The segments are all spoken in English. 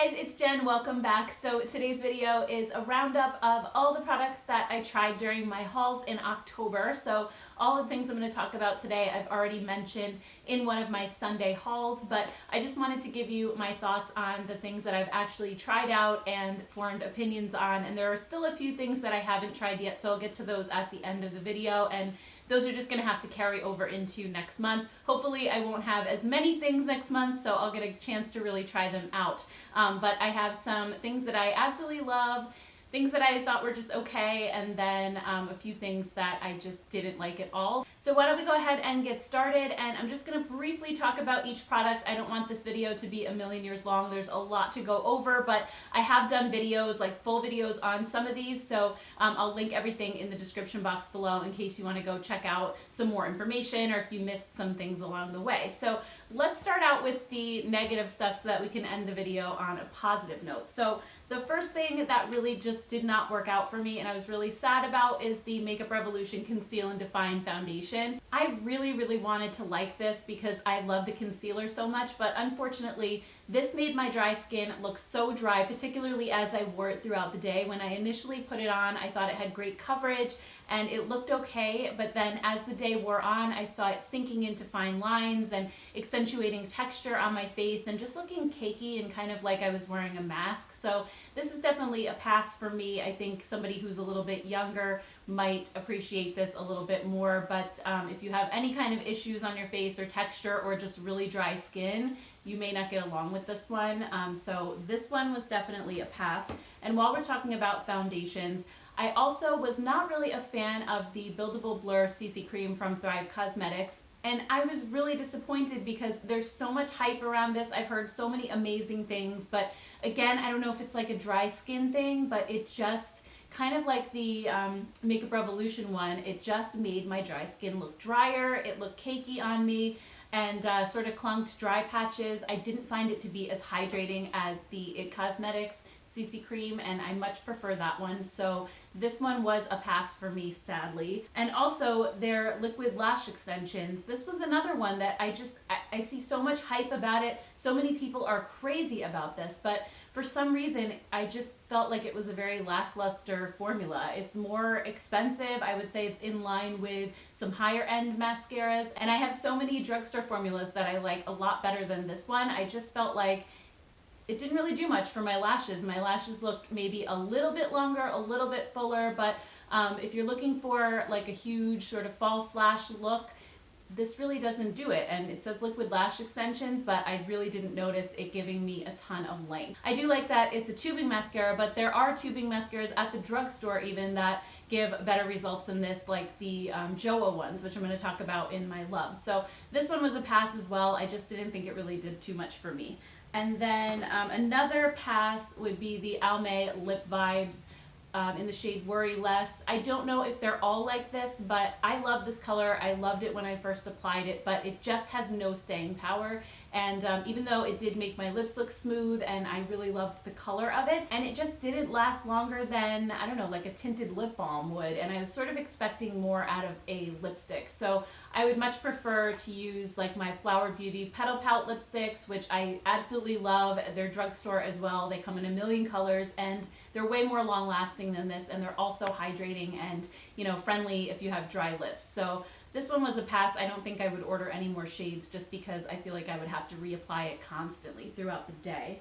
guys, it's Jen. Welcome back. So today's video is a roundup of all the products that I tried during my hauls in October. So all the things I'm going to talk about today I've already mentioned in one of my Sunday hauls, but I just wanted to give you my thoughts on the things that I've actually tried out and formed opinions on, and there are still a few things that I haven't tried yet, so I'll get to those at the end of the video, and those are just going to have to carry over into next month. Hopefully I won't have as many things next month, so I'll get a chance to really try them out. But I have some things that I absolutely love, things that I thought were just okay, and then a few things that I just didn't like at all. So why don't we go ahead and get started, and I'm just going to briefly talk about each product. I don't want this video to be a million years long. There's a lot to go over, but I have done videos, like full videos on some of these, so I'll link everything in the description box below in case you want to go check out some more information or if you missed some things along the way. So let's start out with the negative stuff so that we can end the video on a positive note. So the first thing that really just did not work out for me and I was really sad about is the Makeup Revolution Conceal and Define Foundation. I really wanted to like this because I love the concealer so much, but unfortunately this made my dry skin look so dry, particularly as I wore it throughout the day. When I initially put it on, I thought it had great coverage and it looked okay, but then as the day wore on, I saw it sinking into fine lines and accentuating texture on my face and just looking cakey and kind of like I was wearing a mask. So this is definitely a pass for me. I think somebody who's a little bit younger might appreciate this a little bit more, but if you have any kind of issues on your face or texture or just really dry skin, you may not get along with this one. So this one was definitely a pass. And while we're talking about foundations, I also was not really a fan of the Buildable Blur CC Cream from Thrive Cosmetics. And I was really disappointed because there's so much hype around this. I've heard so many amazing things, but again, I don't know if it's like a dry skin thing, but it just kind of like the Makeup Revolution one, it just made my dry skin look drier. It looked cakey on me and sort of clung to dry patches. I didn't find it to be as hydrating as the IT Cosmetics CC Cream, and I much prefer that one. So this one was a pass for me, sadly. And also their liquid lash extensions. This was another one that I see so much hype about it. So many people are crazy about this, but for some reason, I just felt like it was a very lackluster formula. It's more expensive. I would say it's in line with some higher end mascaras. And I have so many drugstore formulas that I like a lot better than this one. I just felt like it didn't really do much for my lashes. My lashes looked maybe a little bit longer, a little bit fuller, but if you're looking for like a huge sort of false lash look, this really doesn't do it. And it says liquid lash extensions, but I really didn't notice it giving me a ton of length. I do like that it's a tubing mascara, but there are tubing mascaras at the drugstore even that give better results than this, like the JOA ones, which I'm going to talk about in my love. So this one was a pass as well. I just didn't think it really did too much for me. And then another pass would be the Almay Lip Vibes in the shade Worry Less. I don't know if they're all like this, but I love this color. I loved it when I first applied it, but it just has no staying power. And even though it did make my lips look smooth and I really loved the color of it, and it just didn't last longer than, I don't know, like a tinted lip balm would. And I was sort of expecting more out of a lipstick. So I would much prefer to use like my Flower Beauty Petal Pout lipsticks, which I absolutely love. They're drugstore as well. They come in a million colors and they're way more long lasting than this, and they're also hydrating and, you know, friendly if you have dry lips. So this one was a pass. I don't think I would order any more shades just because I feel like I would have to reapply it constantly throughout the day.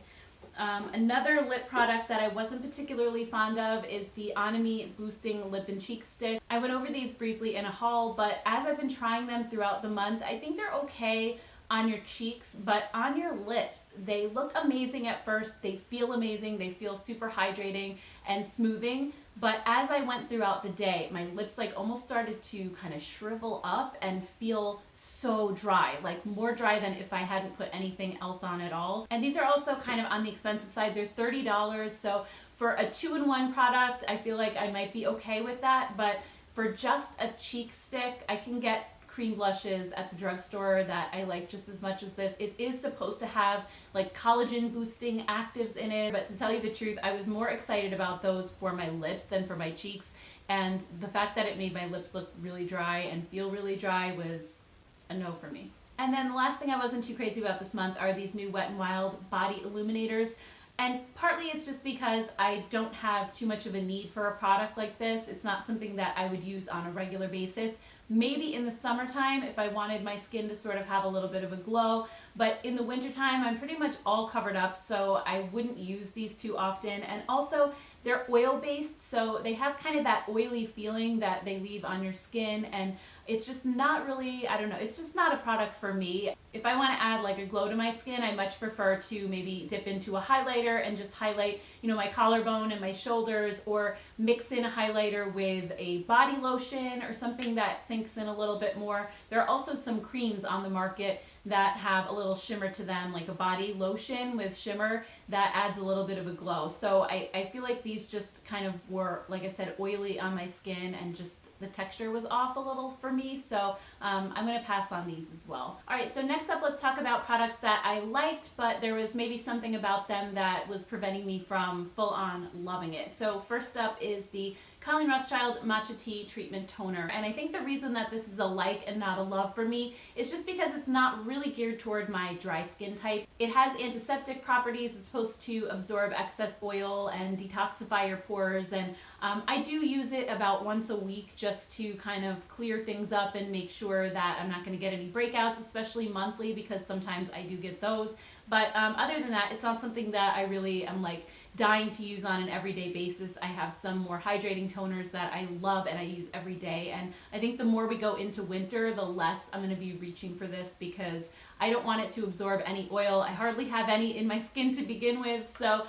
Another lip product that I wasn't particularly fond of is the Onami Boosting Lip and Cheek Stick. I went over these briefly in a haul, but as I've been trying them throughout the month, I think they're okay on your cheeks, but on your lips, they look amazing at first. They feel amazing. They feel super hydrating and smoothing. But as I went throughout the day, my lips like almost started to kind of shrivel up and feel so dry, like more dry than if I hadn't put anything else on at all. And these are also kind of on the expensive side. They're $30. So for a 2-in-1 product, I feel like I might be okay with that. But for just a cheek stick, I can get cream blushes at the drugstore that I like just as much as this. It is supposed to have like collagen boosting actives in it, but to tell you the truth, I was more excited about those for my lips than for my cheeks, and the fact that it made my lips look really dry and feel really dry was a no for me. And then the last thing I wasn't too crazy about this month are these new Wet n Wild body illuminators. And partly it's just because I don't have too much of a need for a product like this. It's not something that I would use on a regular basis. Maybe in the summertime if I wanted my skin to sort of have a little bit of a glow, but in the wintertime I'm pretty much all covered up, so I wouldn't use these too often. And also they're oil based, so they have kind of that oily feeling that they leave on your skin, and it's just not really, I don't know, it's just not a product for me. If I want to add like a glow to my skin, I much prefer to maybe dip into a highlighter and just highlight, you know, my collarbone and my shoulders, or mix in a highlighter with a body lotion or something that sinks in a little bit more. There are also some creams on the market that have a little shimmer to them, like a body lotion with shimmer that adds a little bit of a glow. So I feel like these just kind of were, like I said, oily on my skin, and just the texture was off a little for me. So I'm going to pass on these as well. All right, so next up, let's talk about products that I liked, but there was maybe something about them that was preventing me from full on loving it. So first up is the Colleen Rothschild Matcha Tea Treatment Toner. And I think the reason that this is a like and not a love for me is just because it's not really geared toward my dry skin type. It has antiseptic properties. It's supposed to absorb excess oil and detoxify your pores. And I do use it about once a week just to kind of clear things up and make sure that I'm not going to get any breakouts, especially monthly, because sometimes I do get those. But other than that, it's not something that I really am like dying to use on an everyday basis. I have some more hydrating toners that I love and I use every day, and I think the more we go into winter, the less I'm going to be reaching for this, because I don't want it to absorb any oil. I hardly have any in my skin to begin with, so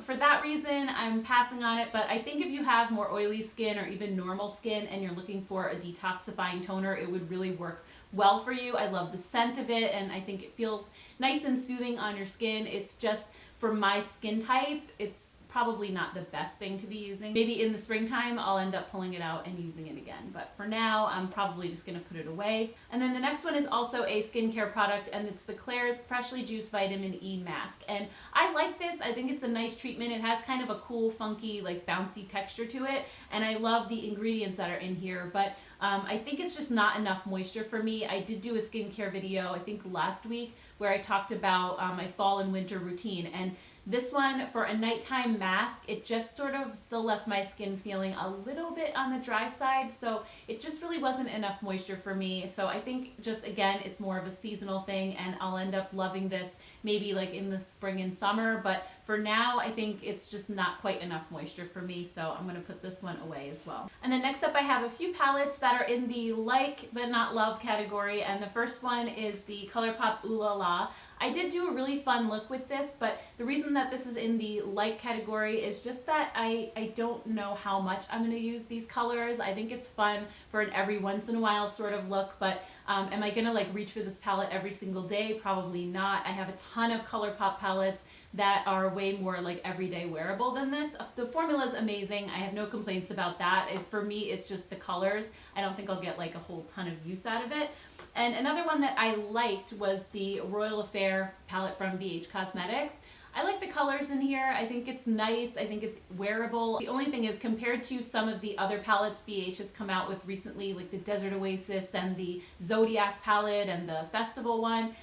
for that reason I'm passing on it. But I think if you have more oily skin or even normal skin and you're looking for a detoxifying toner, it would really work well for you. I love the scent of it, and I think it feels nice and soothing on your skin. It's just, for my skin type, it's probably not the best thing to be using. Maybe in the springtime I'll end up pulling it out and using it again, but for now I'm probably just going to put it away. And then the next one is also a skincare product, and it's the Klairs Freshly Juiced Vitamin E Mask. And I like this. I think it's a nice treatment. It has kind of a cool, funky, like bouncy texture to it, and I love the ingredients that are in here, but I think it's just not enough moisture for me. I did do a skincare video, I think last week, where I talked about my fall and winter routine, and this one, for a nighttime mask, it just sort of still left my skin feeling a little bit on the dry side, so it just really wasn't enough moisture for me. So I think just, again, it's more of a seasonal thing, and I'll end up loving this maybe like in the spring and summer, but for now I think it's just not quite enough moisture for me, so I'm going to put this one away as well. And then next up I have a few palettes that are in the like but not love category, and the first one is the ColourPop Ooh La La. I did do a really fun look with this, but the reason that this is in the like category is just that I don't know how much I'm going to use these colors. I think it's fun for an every once in a while sort of look, but am I going to like reach for this palette every single day? Probably not. I have a ton of ColourPop palettes that are way more like everyday wearable than this. The formula is amazing. I have no complaints about that. For me, it's just the colors. I don't think I'll get like a whole ton of use out of it. And another one that I liked was the Royal Affair palette from BH Cosmetics. I like the colors in here. I think it's nice. I think it's wearable. The only thing is, compared to some of the other palettes BH has come out with recently, like the Desert Oasis and the Zodiac palette and the Festival one,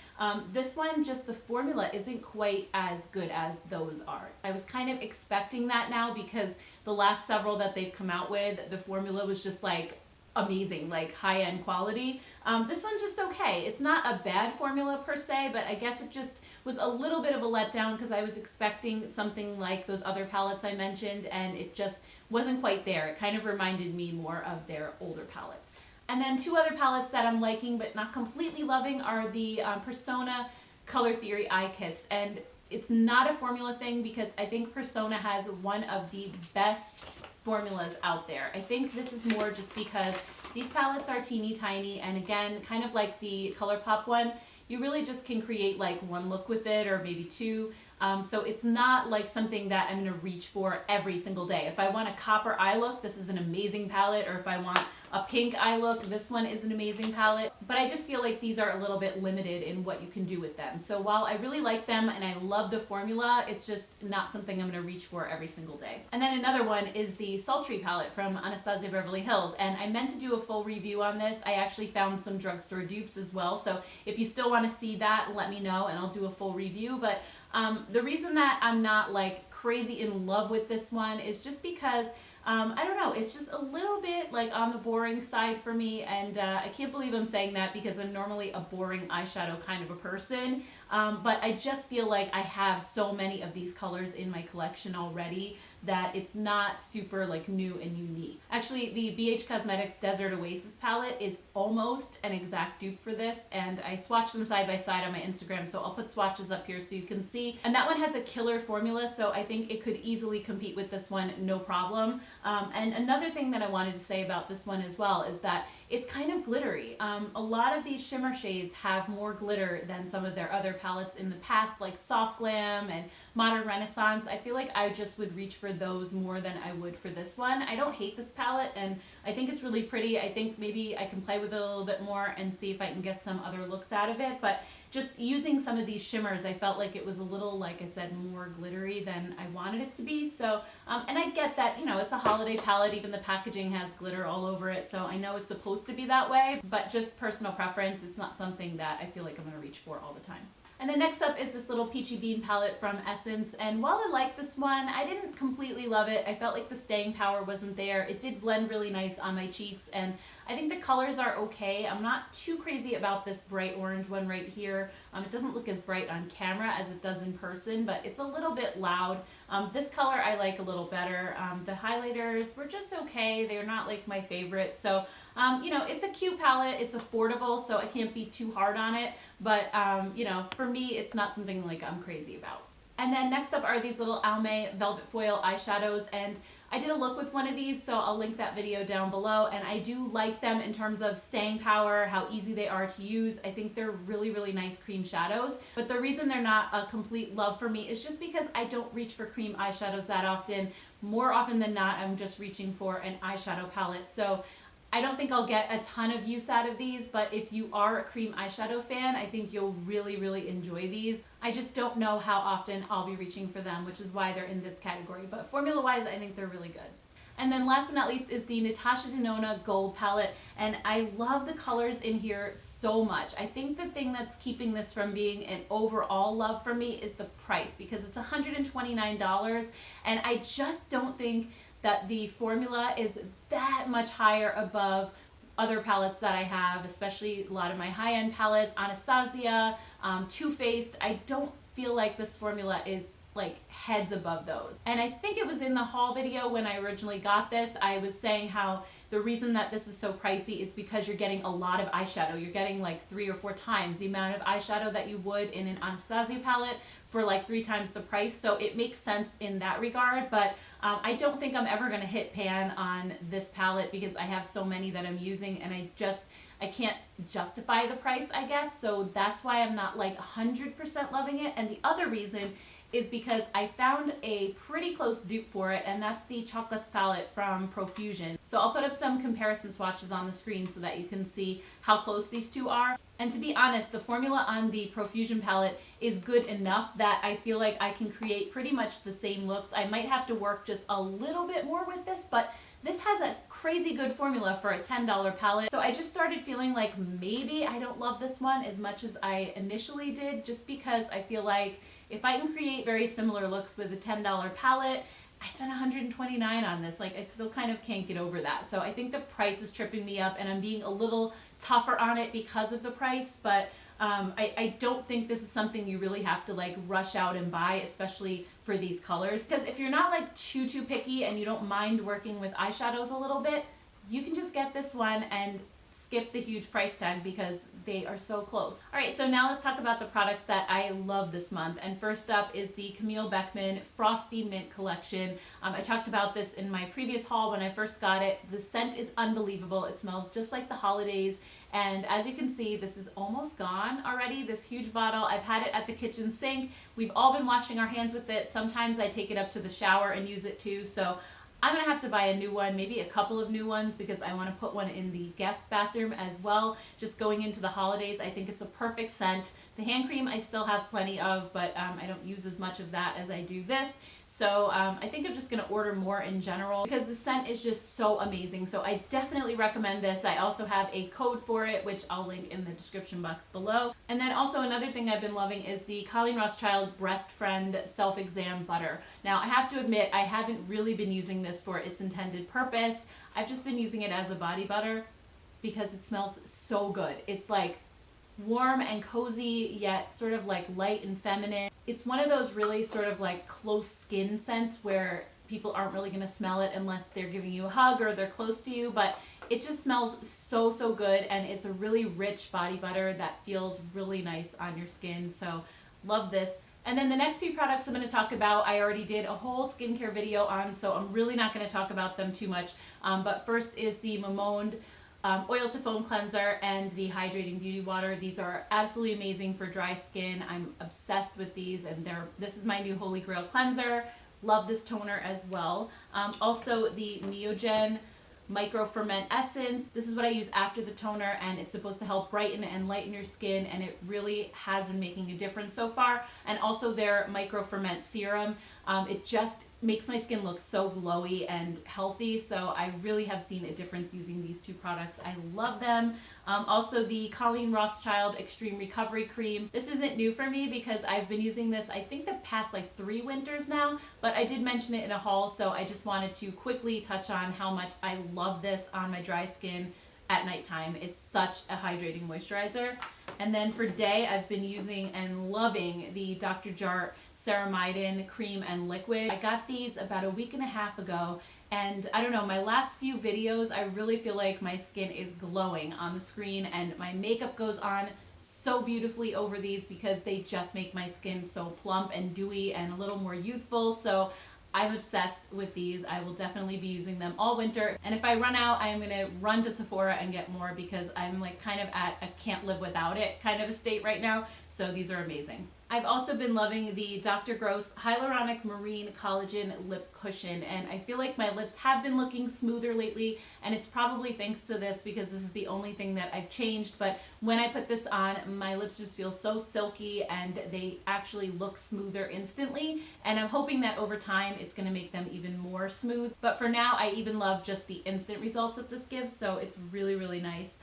this one, just the formula isn't quite as good as those are. I was kind of expecting that now, because the last several that they've come out with, the formula was just like amazing, like high-end quality. This one's just okay. It's not a bad formula per se, but I guess it just was a little bit of a letdown because I was expecting something like those other palettes I mentioned, and it just wasn't quite there. It kind of reminded me more of their older palettes. And then two other palettes that I'm liking but not completely loving are the Persona Color Theory eye kits. And it's not a formula thing, because I think Persona has one of the best formulas out there. I think this is more just because these palettes are teeny tiny, and again, kind of like the ColourPop one, you really just can create like one look with it, or maybe two. So it's not like something that I'm going to reach for every single day. If I want a copper eye look, this is an amazing palette, or if I want a pink eye look, this one is an amazing palette. But I just feel like these are a little bit limited in what you can do with them. So while I really like them and I love the formula, it's just not something I'm going to reach for every single day. And then another one is the Sultry palette from Anastasia Beverly Hills, and I meant to do a full review on this. I actually found some drugstore dupes as well, so if you still want to see that, let me know and I'll do a full review. But The reason that I'm not like crazy in love with this one is just because I don't know, it's just a little bit like on the boring side for me, and I can't believe I'm saying that because I'm normally a boring eyeshadow kind of a person, but I just feel like I have so many of these colors in my collection already that it's not super like new and unique. Actually, the BH Cosmetics Desert Oasis palette is almost an exact dupe for this, and I swatched them side by side on my Instagram, so I'll put swatches up here so you can see. And that one has a killer formula, so I think it could easily compete with this one, no problem. And another thing that I wanted to say about this one as well is that it's kind of glittery. A lot of these shimmer shades have more glitter than some of their other palettes in the past, like Soft Glam and Modern Renaissance. I feel like I just would reach for those more than I would for this one. I don't hate this palette, and I think it's really pretty. I think maybe I can play with it a little bit more and see if I can get some other looks out of it, but just using some of these shimmers, I felt like it was a little, like I said, more glittery than I wanted it to be. So, and I get that, you know, it's a holiday palette, even the packaging has glitter all over it, so I know it's supposed to be that way, but just personal preference, it's not something that I feel like I'm gonna reach for all the time. And then next up is this little Peachy Bean palette from Essence, and while I like this one, I didn't completely love it. I felt like the staying power wasn't there. It did blend really nice on my cheeks, and I think the colors are okay. I'm not too crazy about this bright orange one right here. It doesn't look as bright on camera as it does in person, but it's a little bit loud. This color I like a little better. The highlighters were just okay. They're not like my favorite. So, you know, it's a cute palette. It's affordable, so I can't be too hard on it. But, you know, for me, it's not something like I'm crazy about. And then next up are these little Almay Velvet Foil eyeshadows, and I did a look with one of these, so I'll link that video down below, and I do like them in terms of staying power, how easy they are to use. I think they're really, really nice cream shadows, but the reason they're not a complete love for me is just because I don't reach for cream eyeshadows that often. More often than not, I'm just reaching for an eyeshadow palette, so I don't think I'll get a ton of use out of these, but if you are a cream eyeshadow fan, I think you'll really, really enjoy these. I just don't know how often I'll be reaching for them, which is why they're in this category, but formula-wise, I think they're really good. And then last but not least is the Natasha Denona Gold Palette, and I love the colors in here so much. I think the thing that's keeping this from being an overall love for me is the price, because it's $129, and I just don't think that the formula is that much higher above other palettes that I have, especially a lot of my high-end palettes, Anastasia, Too Faced. I don't feel like this formula is like heads above those. And I think it was in the haul video when I originally got this, I was saying how the reason that this is so pricey is because you're getting a lot of eyeshadow. You're getting like 3 or 4 times the amount of eyeshadow that you would in an Anastasia palette for like 3 times the price. So it makes sense in that regard, but I don't think I'm ever gonna hit pan on this palette because I have so many that I'm using, and I can't justify the price, I guess. So that's why I'm not like 100% loving it. And the other reason is because I found a pretty close dupe for it, and that's the Chocolates palette from Profusion. So I'll put up some comparison swatches on the screen so that you can see how close these two are. And to be honest, the formula on the Profusion palette is good enough that I feel like I can create pretty much the same looks. I might have to work just a little bit more with this, but this has a crazy good formula for a $10 palette. So I just started feeling like maybe I don't love this one as much as I initially did, just because I feel like if I can create very similar looks with a $10 palette, I spent $129 on this. Like, I still kind of can't get over that. So I think the price is tripping me up, and I'm being a little tougher on it because of the price, but I don't think this is something you really have to like rush out and buy, especially for these colors. Because if you're not like too picky and you don't mind working with eyeshadows a little bit, you can just get this one and skip the huge price tag because they are so close. All right, so now let's talk about the products that I love this month. And first up is the Camille Beckman Frosty Mint collection. I talked about this in my previous haul when I first got it. The scent is unbelievable. It smells just like the holidays. And as you can see, this is almost gone already, this huge bottle. I've had it at the kitchen sink. We've all been washing our hands with it. Sometimes I take it up to the shower and use it too. So I'm gonna have to buy a new one, maybe a couple of new ones, because I wanna put one in the guest bathroom as well. Just going into the holidays, I think it's a perfect scent The hand cream I still have plenty of, but I don't use as much of that as I do this. So I think I'm just going to order more in general because the scent is just so amazing. So I definitely recommend this. I also have a code for it, which I'll link in the description box below. And then also another thing I've been loving is the Colleen Rothschild Breast Friend Self-Exam Butter. Now I have to admit, I haven't really been using this for its intended purpose. I've just been using it as a body butter because it smells so good. It's like warm and cozy, yet sort of like light and feminine. It's one of those really sort of like close skin scents where people aren't really going to smell it unless they're giving you a hug or they're close to you, but it just smells so good, and it's a really rich body butter that feels really nice on your skin. So love this. And then the next two products I'm going to talk about, I already did a whole skincare video on, so I'm really not going to talk about them too much. But first is the Mamonde Oil to Foam Cleanser and the Hydrating Beauty Water. These are absolutely amazing for dry skin. I'm obsessed with these, and this is my new Holy Grail cleanser. Love this toner as well. Also the Neogen Micro Ferment Essence. This is what I use after the toner, and it's supposed to help brighten and lighten your skin, and it really has been making a difference so far. And also their Micro Ferment Serum. It just makes my skin look so glowy and healthy, so I really have seen a difference using these two products. I love them. Also the Colleen Rothschild Extreme Recovery Cream. This isn't new for me because I've been using this I think the past like 3 winters now, but I did mention it in a haul, so I just wanted to quickly touch on how much I love this on my dry skin at nighttime. It's such a hydrating moisturizer. And then for day, I've been using and loving the Dr. Jart Ceramidin Cream and Liquid. I got these about a week and a half ago, and I don't know, my last few videos, I really feel like my skin is glowing on the screen, and my makeup goes on so beautifully over these because they just make my skin so plump and dewy and a little more youthful. So I'm obsessed with these. I will definitely be using them all winter. And if I run out, I'm going to run to Sephora and get more because I'm like kind of at a can't live without it kind of a state right now. So these are amazing. I've also been loving the Dr. Gross Hyaluronic Marine Collagen Lip Cushion, and I feel like my lips have been looking smoother lately, and it's probably thanks to this because this is the only thing that I've changed. But when I put this on, my lips just feel so silky and they actually look smoother instantly, and I'm hoping that over time it's going to make them even more smooth. But for now, I even love just the instant results that this gives, so it's really nice.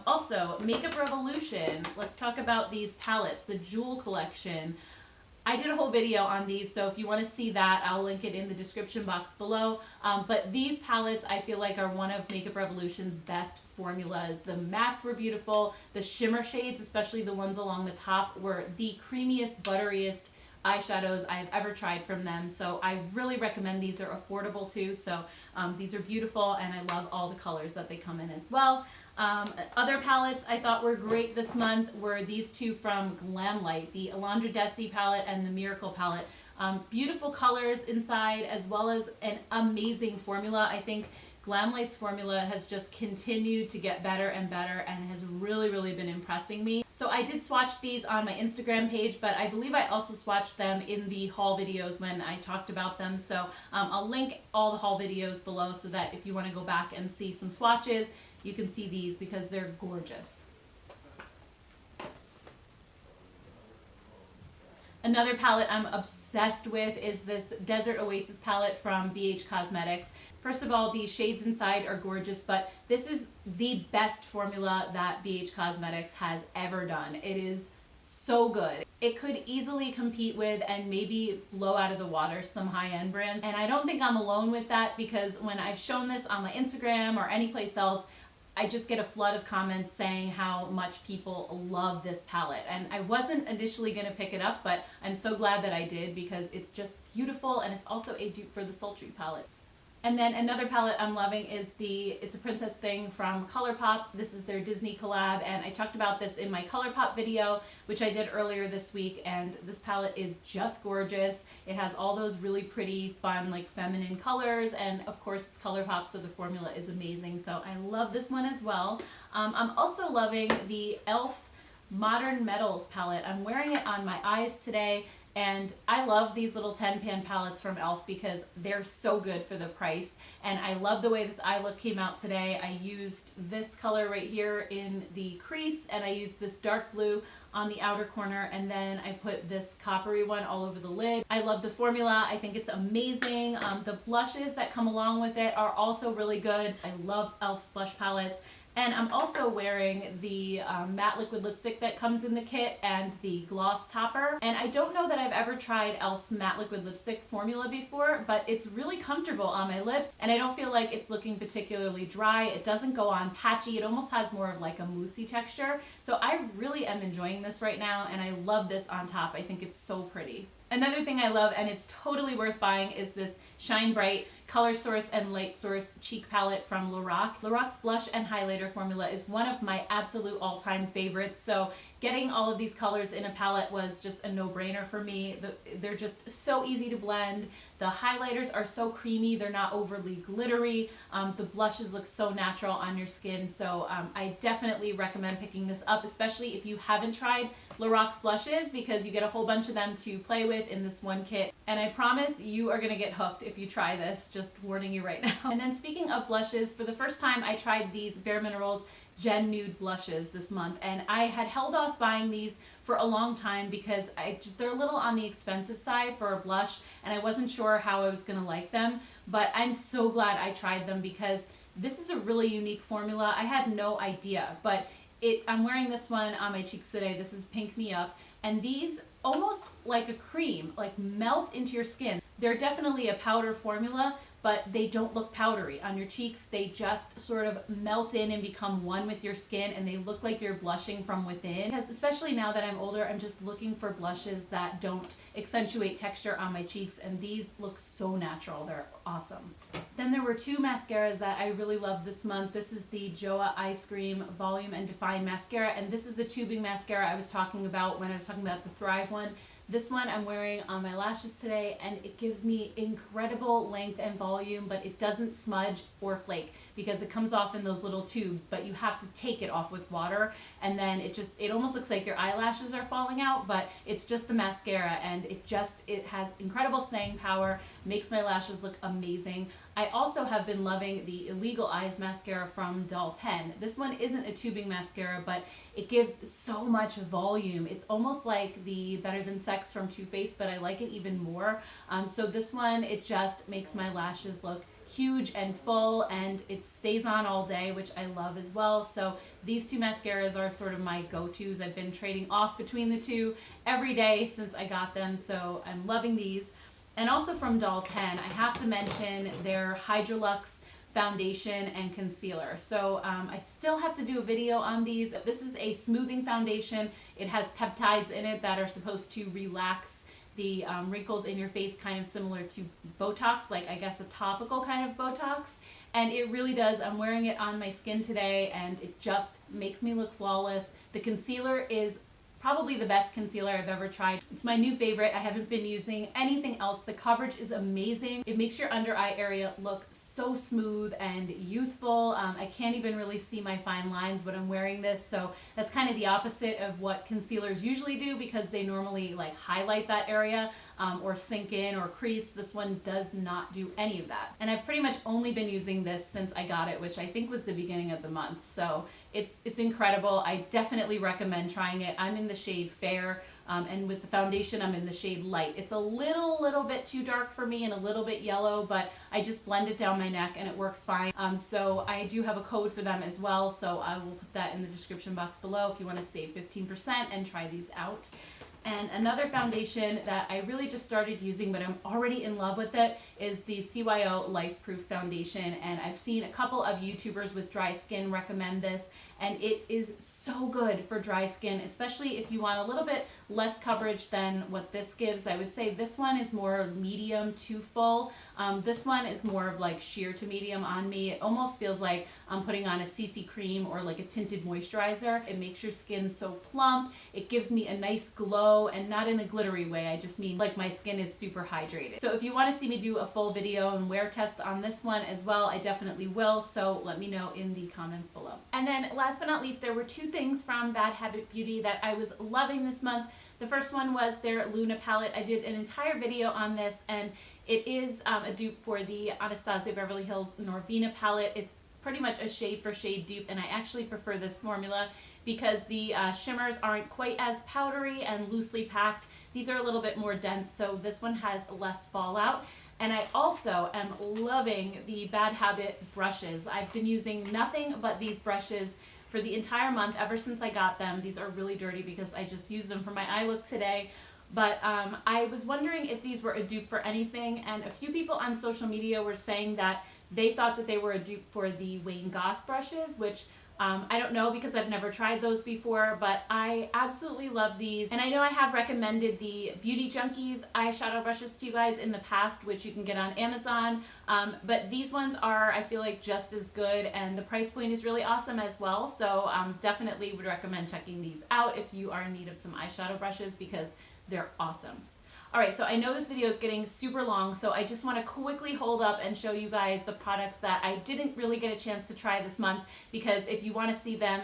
Also, Makeup Revolution. Let's talk about these palettes, the Jewel Collection. I did a whole video on these, so if you want to see that, I'll link it in the description box below. But these palettes I feel like are one of Makeup Revolution's best formulas. The mattes were beautiful. The shimmer shades, especially the ones along the top, were the creamiest, butteriest eyeshadows I've ever tried from them. So I really recommend these. Are affordable too, so these are beautiful, and I love all the colors that they come in as well. Other palettes I thought were great this month were these two from Glamlight, the Alondra Desi palette and the Miracle palette. Beautiful colors inside as well as an amazing formula. I think Glamlight's formula has just continued to get better and better and has really been impressing me. So I did swatch these on my Instagram page, but I believe I also swatched them in the haul videos when I talked about them. So I'll link all the haul videos below so that if you want to go back and see some swatches, you can see these because they're gorgeous. Another palette I'm obsessed with is this Desert Oasis palette from BH Cosmetics. First of all, the shades inside are gorgeous, but this is the best formula that BH Cosmetics has ever done. It is so good. It could easily compete with and maybe blow out of the water some high-end brands. And I don't think I'm alone with that because when I've shown this on my Instagram or any place else, I just get a flood of comments saying how much people love this palette. And I wasn't initially going to pick it up, but I'm so glad that I did because it's just beautiful, and it's also a dupe for the Sultry palette. And then another palette I'm loving is It's a Princess Thing from ColourPop. This is their Disney collab, and I talked about this in my ColourPop video, which I did earlier this week, and this palette is just gorgeous. It has all those really pretty, fun, like feminine colors, and of course it's ColourPop, so the formula is amazing. So I love this one as well. I'm also loving the e.l.f. Modern Metals palette. I'm wearing it on my eyes today, And I love these little 10-pan palettes from e.l.f. because they're so good for the price. And I love the way this eye look came out today. I used this color right here in the crease, and I used this dark blue on the outer corner, and then I put this coppery one all over the lid. I love the formula. I think it's amazing. The blushes that come along with it are also really good. I love e.l.f.'s blush palettes. And I'm also wearing the matte liquid lipstick that comes in the kit and the gloss topper. And I don't know that I've ever tried e.l.f.'s matte liquid lipstick formula before, but it's really comfortable on my lips, and I don't feel like it's looking particularly dry. It doesn't go on patchy. It almost has more of like a moussey texture. So I really am enjoying this right now, and I love this on top. I think it's so pretty. Another thing I love, and it's totally worth buying, is this Shine Bright Color Source and Light Source Cheek Palette from Lorac. Lorac's blush and highlighter formula is one of my absolute all-time favorites, so getting all of these colors in a palette was just a no-brainer for me. They're just so easy to blend. The highlighters are so creamy, they're not overly glittery. The blushes look so natural on your skin, so I definitely recommend picking this up, especially if you haven't tried Lorac's blushes, because you get a whole bunch of them to play with in this one kit. And I promise you are gonna get hooked if you try this, just warning you right now. And then speaking of blushes, for the first time I tried these Bare Minerals Gen Nude blushes this month, and I had held off buying these for a long time because they're a little on the expensive side for a blush, and I wasn't sure how I was gonna like them, but I'm so glad I tried them because this is a really unique formula. I had no idea, but I'm wearing this one on my cheeks today. This is Pink Me Up, and these almost like a cream, like melt into your skin. They're definitely a powder formula, but they don't look powdery on your cheeks. They just sort of melt in and become one with your skin, and they look like you're blushing from within. Because especially now that I'm older, I'm just looking for blushes that don't accentuate texture on my cheeks, and these look so natural. They're awesome. Then there were two mascaras that I really loved this month. This is the Joa Ice Cream Volume and Define Mascara, and this is the tubing mascara I was talking about when I was talking about the Thrive one. This one I'm wearing on my lashes today, and it gives me incredible length and volume, but it doesn't smudge or flake because it comes off in those little tubes, but you have to take it off with water, and then it almost looks like your eyelashes are falling out, but it's just the mascara, and it has incredible staying power, makes my lashes look amazing. I also have been loving the Illegal Eyes mascara from Doll 10. This one isn't a tubing mascara, but it gives so much volume. It's almost like the Better Than Sex from Too Faced, but I like it even more. So this one, it just makes my lashes look huge and full, and it stays on all day, which I love as well. So these two mascaras are sort of my go-tos. I've been trading off between the two every day since I got them, so I'm loving these. And also from Doll 10, I have to mention their Hydrolux foundation and concealer. So I still have to do a video on these. This is a smoothing foundation. It has peptides in it that are supposed to relax the wrinkles in your face, kind of similar to Botox, like I guess a topical kind of Botox. And it really does. I'm wearing it on my skin today, and it just makes me look flawless. The concealer is probably the best concealer I've ever tried. It's my new favorite. I haven't been using anything else. The coverage is amazing. It makes your under eye area look so smooth and youthful. I can't even really see my fine lines when I'm wearing this, so that's kind of the opposite of what concealers usually do, because they normally like highlight that area or sink in or crease. This one does not do any of that. And I've pretty much only been using this since I got it, which I think was the beginning of the month. So it's incredible. I definitely recommend trying it. I'm in the shade Fair, and with the foundation I'm in the shade Light. It's a little bit too dark for me and a little bit yellow, but I just blend it down my neck and it works fine. So I do have a code for them as well, so I will put that in the description box below if you want to save 15% and try these out. And another foundation that I really just started using, but I'm already in love with it, is the CYO Life Proof Foundation. And I've seen a couple of YouTubers with dry skin recommend this, and it is so good for dry skin, especially if you want a little bit less coverage than what this gives. I would say this one is more medium to full. This one is more of like sheer to medium on me. It almost feels like I'm putting on a CC cream or like a tinted moisturizer. It makes your skin so plump. It gives me a nice glow, and not in a glittery way. I just mean like my skin is super hydrated. So if you want to see me do a full video and wear test on this one as well, I definitely will. So let me know in the comments below. And then last but not least, there were two things from Bad Habit Beauty that I was loving this month. The first one was their Luna palette. I did an entire video on this, and it is a dupe for the Anastasia Beverly Hills Norvina palette. It's pretty much a shade for shade dupe, and I actually prefer this formula because the shimmers aren't quite as powdery and loosely packed. These are a little bit more dense, so this one has less fallout. And I also am loving the Bad Habit brushes. I've been using nothing but these brushes for the entire month ever since I got them. These are really dirty because I just used them for my eye look today. But I was wondering if these were a dupe for anything, and a few people on social media were saying that they thought that they were a dupe for the Wayne Goss brushes, which I don't know because I've never tried those before, but I absolutely love these. And I know I have recommended the Beauty Junkies eyeshadow brushes to you guys in the past, which you can get on Amazon. But these ones are, I feel like, just as good, and the price point is really awesome as well. So definitely would recommend checking these out if you are in need of some eyeshadow brushes because they're awesome. Alright, so I know this video is getting super long, so I just want to quickly hold up and show you guys the products that I didn't really get a chance to try this month, because if you want to see them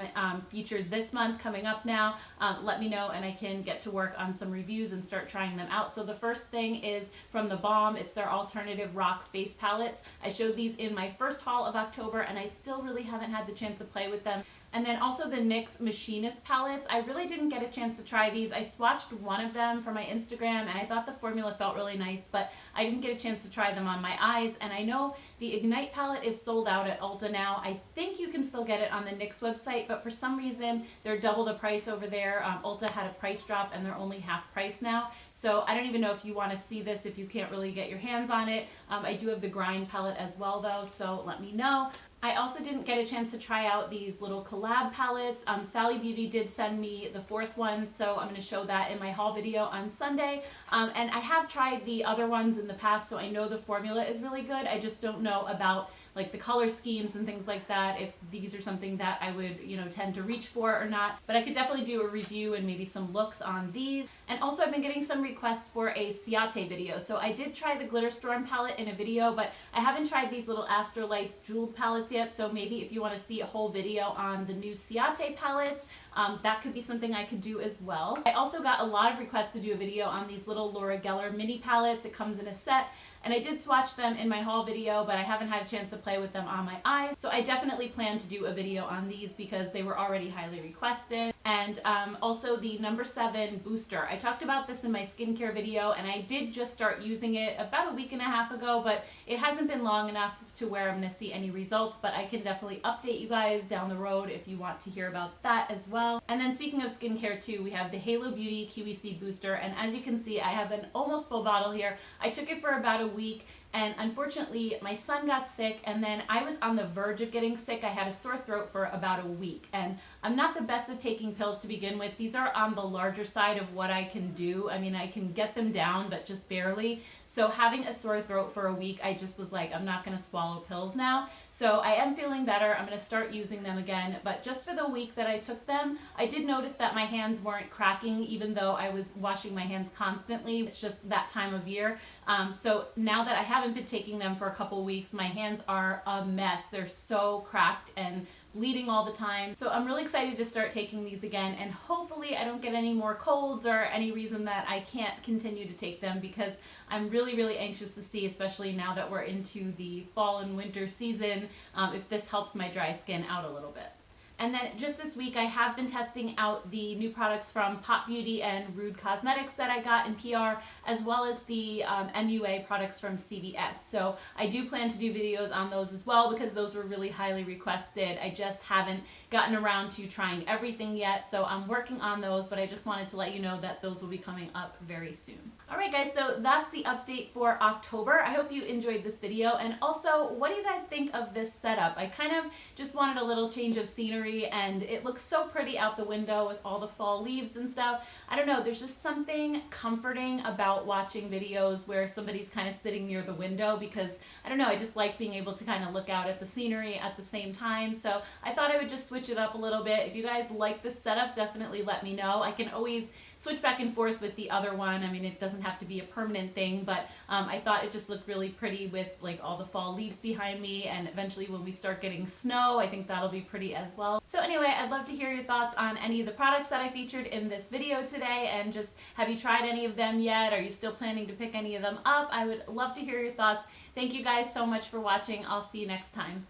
featured this month coming up now, let me know and I can get to work on some reviews and start trying them out. So the first thing is from the Balm. It's their Alternative Rock Face Palettes. I showed these in my first haul of October, and I still really haven't had the chance to play with them. And then also the NyX Machinist Palettes. I really didn't get a chance to try these. I swatched one of them for my Instagram, and I thought the formula felt really nice, but I didn't get a chance to try them on my eyes. And I know the Ignite palette is sold out at Ulta now. I think you can still get it on the NYX website, but for some reason they're double the price over there. Ulta had a price drop and they're only half price now. So I don't even know if you want to see this if you can't really get your hands on it. I do have the Grind palette as well though, so let me know. I also didn't get a chance to try out these little collab palettes. Sally Beauty did send me the fourth one, so I'm going to show that in my haul video on Sunday. And I have tried the other ones in the past, so I know the formula is really good. I just don't know about like the color schemes and things like that, if these are something that I would, tend to reach for or not. But I could definitely do a review and maybe some looks on these. And also I've been getting some requests for a Ciate video. So I did try the Glitter Storm palette in a video, but I haven't tried these little Astrolights jeweled palettes yet. So maybe if you want to see a whole video on the new Ciate palettes, that could be something I could do as well. I also got a lot of requests to do a video on these little Laura Geller mini palettes. It comes in a set. And I did swatch them in my haul video, but I haven't had a chance to play with them on my eyes. So I definitely plan to do a video on these because they were already highly requested. And also the number 7 booster. I talked about this in my skincare video, and I did just start using it about a week and a half ago, but it hasn't been long enough to where I'm going to see any results, but I can definitely update you guys down the road if you want to hear about that as well. And then speaking of skincare too, we have the Halo Beauty Kiwi Seed Booster, and as you can see, I have an almost full bottle here. I took it for about a week, and unfortunately my son got sick, and then I was on the verge of getting sick. I had a sore throat for about a week, and I'm not the best at taking pills to begin with. These are on the larger side of what I can do. I mean, I can get them down, but just barely. So having a sore throat for a week, I just was like, I'm not going to swallow pills now. So I am feeling better. I'm going to start using them again. But just for the week that I took them, I did notice that my hands weren't cracking, even though I was washing my hands constantly. It's just that time of year. So now that I haven't been taking them for a couple weeks, my hands are a mess. They're so cracked and bleeding all the time. So I'm really excited to start taking these again, and hopefully I don't get any more colds or any reason that I can't continue to take them, because I'm really, really anxious to see, especially now that we're into the fall and winter season, if this helps my dry skin out a little bit. And then just this week, I have been testing out the new products from Pop Beauty and Rude Cosmetics that I got in PR, as well as the MUA products from CVS. So I do plan to do videos on those as well, because those were really highly requested. I just haven't gotten around to trying everything yet, so I'm working on those, but I just wanted to let you know that those will be coming up very soon. Alright guys, so that's the update for October. I hope you enjoyed this video, and also, what do you guys think of this setup? I kind of just wanted a little change of scenery, and it looks so pretty out the window with all the fall leaves and stuff. I don't know, there's just something comforting about watching videos where somebody's kind of sitting near the window, because I don't know, I just like being able to kind of look out at the scenery at the same time. So I thought I would just switch it up a little bit. If you guys like this setup, definitely let me know. I can always switch back and forth with the other one. I mean, it doesn't have to be a permanent thing, but I thought it just looked really pretty with like all the fall leaves behind me, and eventually when we start getting snow, I think that'll be pretty as well. well. So anyway, I'd love to hear your thoughts on any of the products that I featured in this video today, and just have you tried any of them yet? Are you still planning to pick any of them up? I would love to hear your thoughts. Thank you guys so much for watching. I'll see you next time.